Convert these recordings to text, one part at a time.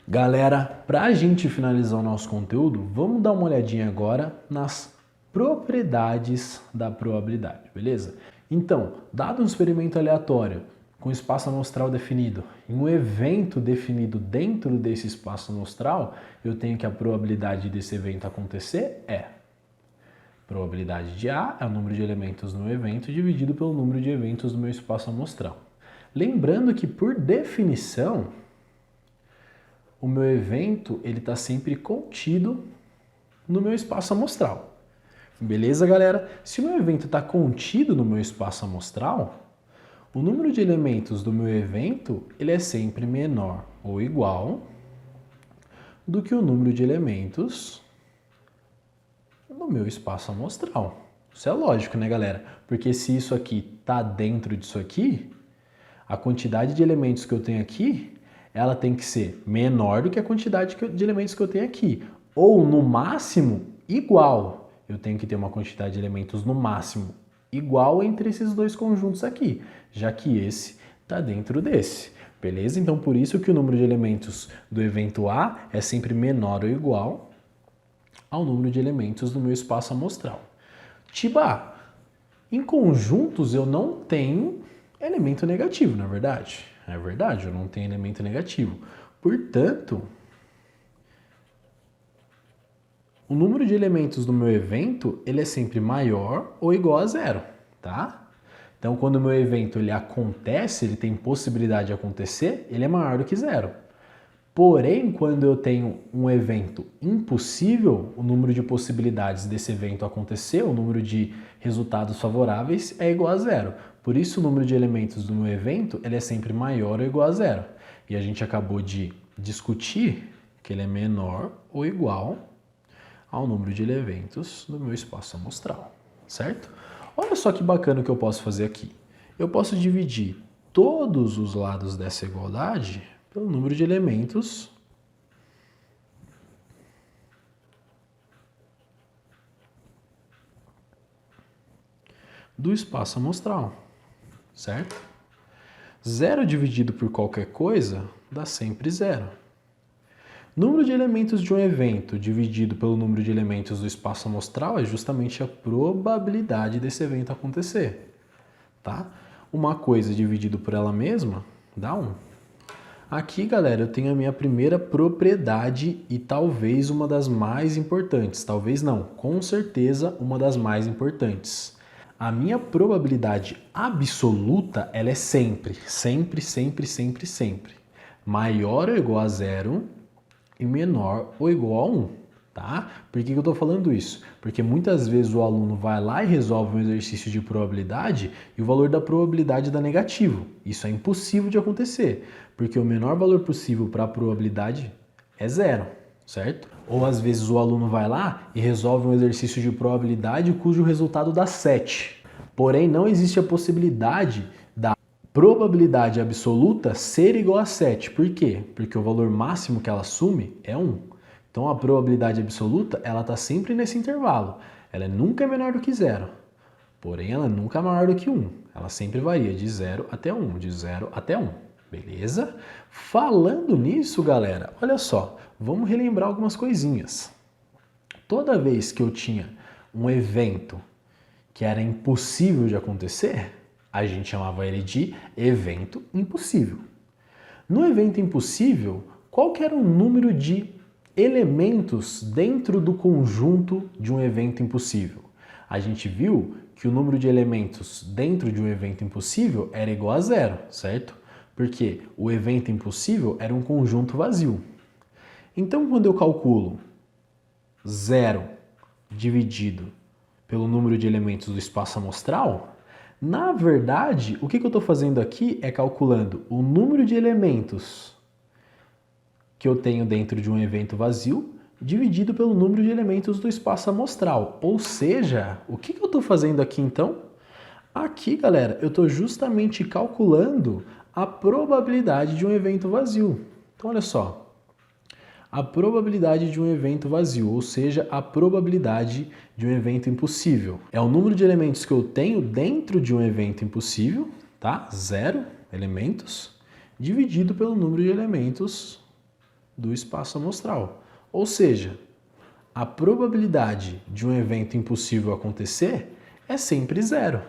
Galera, para a gente finalizar o nosso conteúdo, vamos dar uma olhadinha agora nas propriedades da probabilidade, beleza? Então, dado um experimento aleatório com espaço amostral definido e um evento definido dentro desse espaço amostral, eu tenho que a probabilidade desse evento acontecer é probabilidade de A é o número de elementos no evento dividido pelo número de eventos no meu espaço amostral. Lembrando que, por definição, o meu evento ele está sempre contido no meu espaço amostral. Beleza, galera? Se o meu evento está contido no meu espaço amostral, o número de elementos do meu evento ele é sempre menor ou igual do que o número de elementos no meu espaço amostral. Isso é lógico, né, galera? Porque se isso aqui está dentro disso aqui, a quantidade de elementos que eu tenho aqui ela tem que ser menor do que a quantidade de elementos que eu tenho aqui. Ou, no máximo, igual. Eu tenho que ter uma quantidade de elementos, no máximo, igual entre esses dois conjuntos aqui, já que esse está dentro desse. Beleza? Então, por isso que o número de elementos do evento A é sempre menor ou igual ao número de elementos do meu espaço amostral. Tiba, em conjuntos eu não tenho elemento negativo, não é verdade? É verdade, eu não tenho elemento negativo. Portanto, o número de elementos do meu evento ele é sempre maior ou igual a zero, tá? Então, quando o meu evento ele acontece, ele tem possibilidade de acontecer, ele é maior do que zero. Porém, quando eu tenho um evento impossível, o número de possibilidades desse evento acontecer, o número de resultados favoráveis é igual a zero. Por isso, o número de elementos do meu evento ele é sempre maior ou igual a zero. E a gente acabou de discutir que ele é menor ou igual ao número de eventos do meu espaço amostral, certo? Olha só que bacana que eu posso fazer aqui. Eu posso dividir todos os lados dessa igualdade pelo número de elementos do espaço amostral, certo? Zero dividido por qualquer coisa dá sempre zero. Número de elementos de um evento dividido pelo número de elementos do espaço amostral é justamente a probabilidade desse evento acontecer, tá? Uma coisa dividido por ela mesma dá 1. Aqui, galera, eu tenho a minha primeira propriedade e talvez uma das mais importantes. Talvez não, com certeza uma das mais importantes. A minha probabilidade absoluta, ela é sempre maior ou igual a zero e menor ou igual a 1, tá? Por que eu estou falando isso? Porque muitas vezes o aluno vai lá e resolve um exercício de probabilidade e o valor da probabilidade dá negativo. Isso é impossível de acontecer, porque o menor valor possível para a probabilidade é zero, certo? Ou às vezes o aluno vai lá e resolve um exercício de probabilidade cujo resultado dá 7. Porém, não existe a possibilidade da probabilidade absoluta ser igual a 7. Por quê? Porque o valor máximo que ela assume é 1. Então a probabilidade absoluta ela está sempre nesse intervalo. Ela nunca é menor do que 0. Porém, ela nunca é maior do que 1. Ela sempre varia de 0 até 1, de 0 até 1. Beleza? Falando nisso, galera, olha só, vamos relembrar algumas coisinhas. Toda vez que eu tinha um evento que era impossível de acontecer, a gente chamava ele de evento impossível. No evento impossível, qual que era o número de elementos dentro do conjunto de um evento impossível? A gente viu que o número de elementos dentro de um evento impossível era igual a zero, certo? Porque o evento impossível era um conjunto vazio. Então, quando eu calculo 0 dividido pelo número de elementos do espaço amostral, na verdade, o que eu estou fazendo aqui é calculando o número de elementos que eu tenho dentro de um evento vazio dividido pelo número de elementos do espaço amostral. Ou seja, o que eu estou fazendo aqui então? Aqui, galera, eu estou justamente calculando a probabilidade de um evento vazio. Então, olha só. A probabilidade de um evento vazio, ou seja, a probabilidade de um evento impossível. É o número de elementos que eu tenho dentro de um evento impossível, tá? 0 elementos, dividido pelo número de elementos do espaço amostral. Ou seja, a probabilidade de um evento impossível acontecer é sempre zero,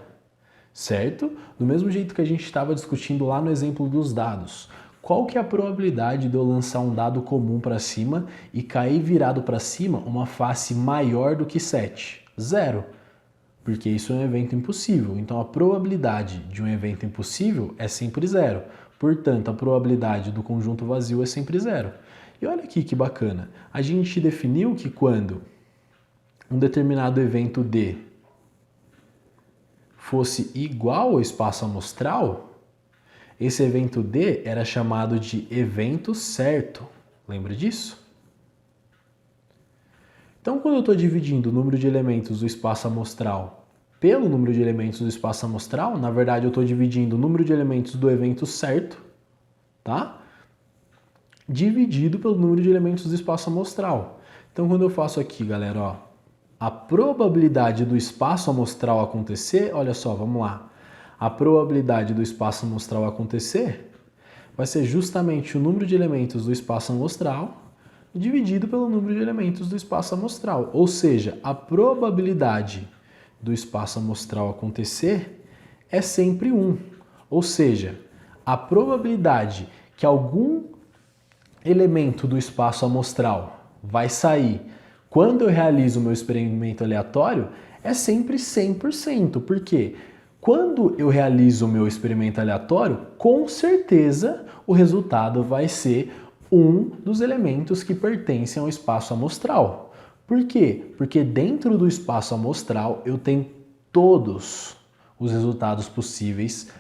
certo? Do mesmo jeito que a gente estava discutindo lá no exemplo dos dados. Qual que é a probabilidade de eu lançar um dado comum para cima e cair virado para cima uma face maior do que 7? Zero, porque isso é um evento impossível. Então a probabilidade de um evento impossível é sempre zero. Portanto, a probabilidade do conjunto vazio é sempre zero. E olha aqui que bacana. A gente definiu que quando um determinado evento D fosse igual ao espaço amostral, esse evento D era chamado de evento certo. Lembra disso? Então, quando eu estou dividindo o número de elementos do espaço amostral pelo número de elementos do espaço amostral, na verdade eu estou dividindo o número de elementos do evento certo, tá? Dividido pelo número de elementos do espaço amostral. Então, quando eu faço aqui, galera, ó, a probabilidade do espaço amostral acontecer, olha só, vamos lá. A probabilidade do espaço amostral acontecer vai ser justamente o número de elementos do espaço amostral dividido pelo número de elementos do espaço amostral. Ou seja, a probabilidade do espaço amostral acontecer é sempre 1. Ou seja, a probabilidade que algum elemento do espaço amostral vai sair quando eu realizo o meu experimento aleatório é sempre 100%. Por quê? Quando eu realizo o meu experimento aleatório, com certeza o resultado vai ser um dos elementos que pertencem ao espaço amostral. Por quê? Porque dentro do espaço amostral eu tenho todos os resultados possíveis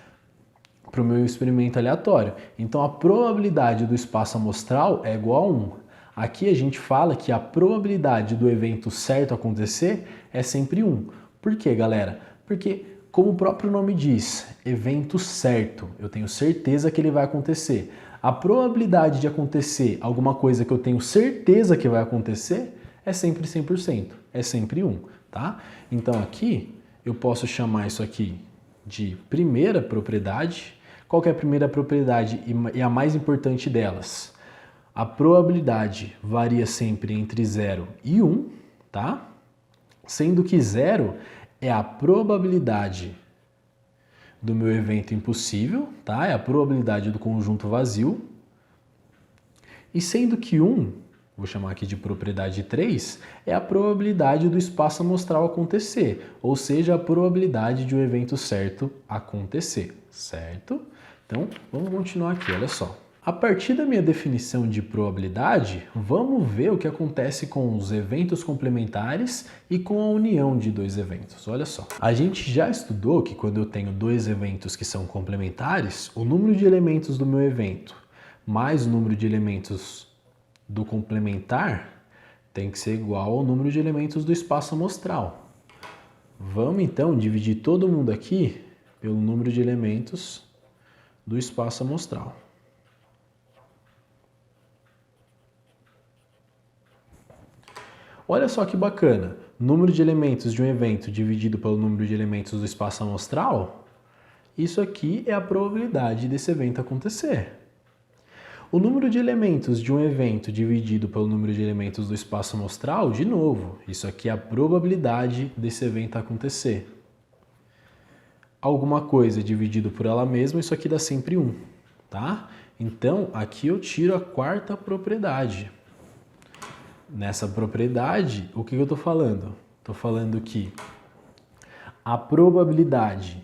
para o meu experimento aleatório. Então a probabilidade do espaço amostral é igual a 1. Aqui a gente fala que a probabilidade do evento certo acontecer é sempre 1. Por quê, galera? Porque, como o próprio nome diz, evento certo, eu tenho certeza que ele vai acontecer. A probabilidade de acontecer alguma coisa que eu tenho certeza que vai acontecer é sempre 100%, é sempre 1, tá? Então aqui eu posso chamar isso aqui de primeira propriedade. Qual que é a primeira propriedade e a mais importante delas? A probabilidade varia sempre entre 0 e 1, tá? Sendo que 0 é a probabilidade do meu evento impossível, tá? É a probabilidade do conjunto vazio. E sendo que 1, vou chamar aqui de propriedade 3, é a probabilidade do espaço amostral acontecer, ou seja, a probabilidade de um evento certo acontecer, certo? Então, vamos continuar aqui, olha só. A partir da minha definição de probabilidade, vamos ver o que acontece com os eventos complementares e com a união de dois eventos. Olha só. A gente já estudou que quando eu tenho dois eventos que são complementares, o número de elementos do meu evento mais o número de elementos do complementar tem que ser igual ao número de elementos do espaço amostral. Vamos então dividir todo mundo aqui pelo número de elementos do espaço amostral. Olha só que bacana, número de elementos de um evento dividido pelo número de elementos do espaço amostral, isso aqui é a probabilidade desse evento acontecer. O número de elementos de um evento dividido pelo número de elementos do espaço amostral, de novo, isso aqui é a probabilidade desse evento acontecer. Alguma coisa dividido por ela mesma, isso aqui dá sempre 1, tá? Então, aqui eu tiro a quarta propriedade. Nessa propriedade, o que eu estou falando? Estou falando que a probabilidade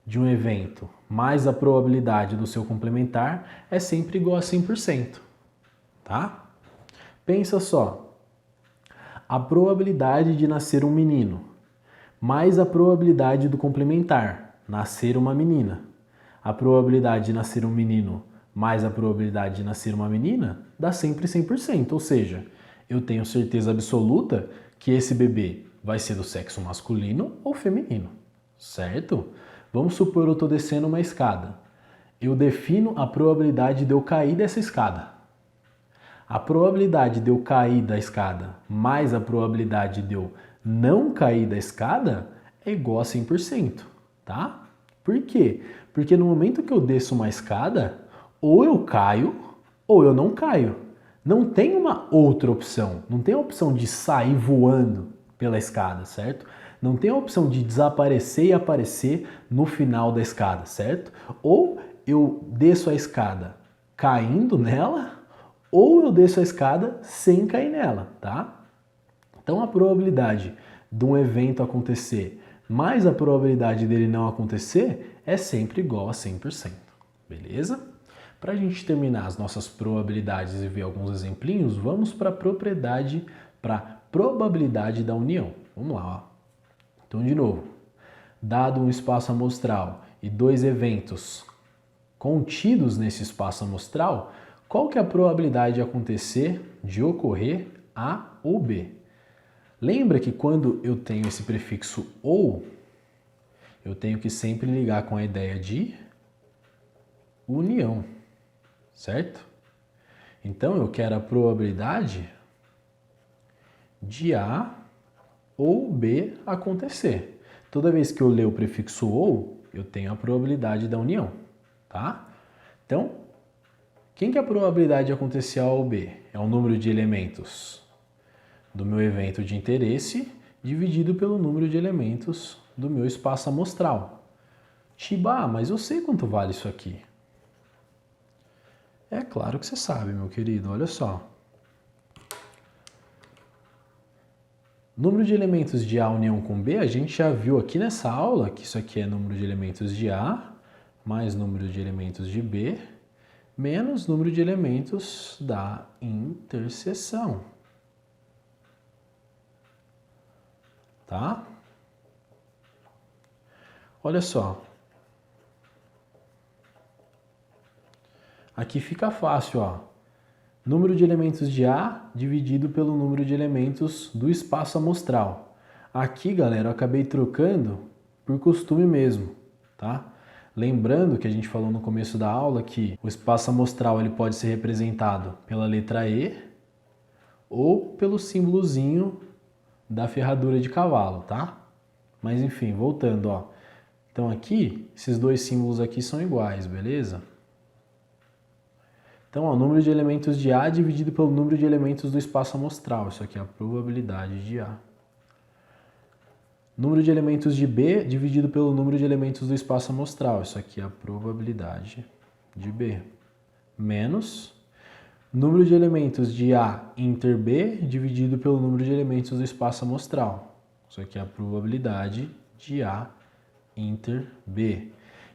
de um evento mais a probabilidade do seu complementar é sempre igual a 100%, tá? Pensa só, a probabilidade de nascer um menino mais a probabilidade do complementar, nascer uma menina. A probabilidade de nascer um menino mais a probabilidade de nascer uma menina dá sempre 100%, ou seja, eu tenho certeza absoluta que esse bebê vai ser do sexo masculino ou feminino, certo? Vamos supor que eu estou descendo uma escada. Eu defino a probabilidade de eu cair dessa escada. A probabilidade de eu cair da escada mais a probabilidade de eu não cair da escada é igual a 100%, tá? Por quê? Porque no momento que eu desço uma escada, ou eu caio ou eu não caio. Não tem uma outra opção, não tem a opção de sair voando pela escada, certo? Não tem a opção de desaparecer e aparecer no final da escada, certo? Ou eu desço a escada caindo nela, ou eu desço a escada sem cair nela, tá? Então a probabilidade de um evento acontecer mais a probabilidade dele não acontecer é sempre igual a 100%, beleza? Para a gente terminar as nossas probabilidades e ver alguns exemplinhos, vamos para a probabilidade da união. Vamos lá, ó. Então, de novo, dado um espaço amostral e dois eventos contidos nesse espaço amostral, qual que é a probabilidade de acontecer, de ocorrer A ou B? Lembra que quando eu tenho esse prefixo ou, eu tenho que sempre ligar com a ideia de união, certo? Então eu quero a probabilidade de A ou B acontecer. Toda vez que eu ler o prefixo ou, eu tenho a probabilidade da união, tá? Então, quem que é a probabilidade de acontecer A ou B? É o número de elementos do meu evento de interesse dividido pelo número de elementos do meu espaço amostral. Shiba, mas eu sei quanto vale isso aqui. É claro que você sabe, meu querido, olha só. Número de elementos de A união com B, a gente já viu aqui nessa aula que isso aqui é número de elementos de A mais número de elementos de B menos número de elementos da interseção. Tá? Olha só. Aqui fica fácil, ó. Número de elementos de A dividido pelo número de elementos do espaço amostral. Aqui, galera, eu acabei trocando por costume mesmo, tá? Lembrando que a gente falou no começo da aula que o espaço amostral ele pode ser representado pela letra E ou pelo símbolozinho da ferradura de cavalo, tá? Mas enfim, voltando, ó. Então aqui, esses dois símbolos aqui são iguais, beleza? Então, ó, o número de elementos de A dividido pelo número de elementos do espaço amostral. Isso aqui é a probabilidade de A. Número de elementos de B dividido pelo número de elementos do espaço amostral. Isso aqui é a probabilidade de B. Menos número de elementos de A inter B dividido pelo número de elementos do espaço amostral. Isso aqui é a probabilidade de A inter B.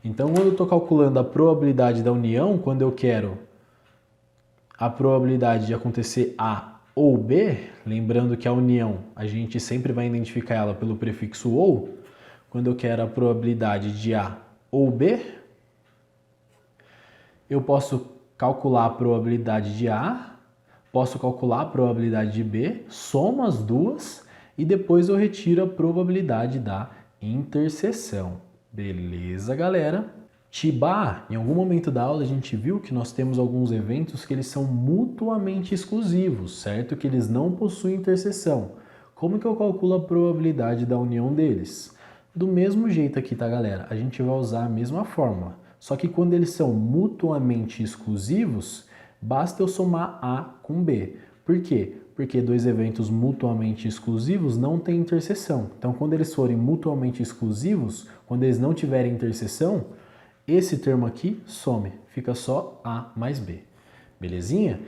Então, quando eu estou calculando a probabilidade da união, quando eu quero a probabilidade de acontecer A ou B, lembrando que a união a gente sempre vai identificar ela pelo prefixo ou, quando eu quero a probabilidade de A ou B, eu posso calcular a probabilidade de A, posso calcular a probabilidade de B, somo as duas e depois eu retiro a probabilidade da interseção. Beleza, galera? Shiba, em algum momento da aula a gente viu que nós temos alguns eventos que eles são mutuamente exclusivos, certo? Que eles não possuem interseção. Como que eu calculo a probabilidade da união deles? Do mesmo jeito aqui, tá, galera? A gente vai usar a mesma fórmula. Só que quando eles são mutuamente exclusivos, basta eu somar A com B. Por quê? Porque dois eventos mutuamente exclusivos não têm interseção. Então, quando eles forem mutuamente exclusivos, quando eles não tiverem interseção, esse termo aqui some, fica só A mais B. Belezinha?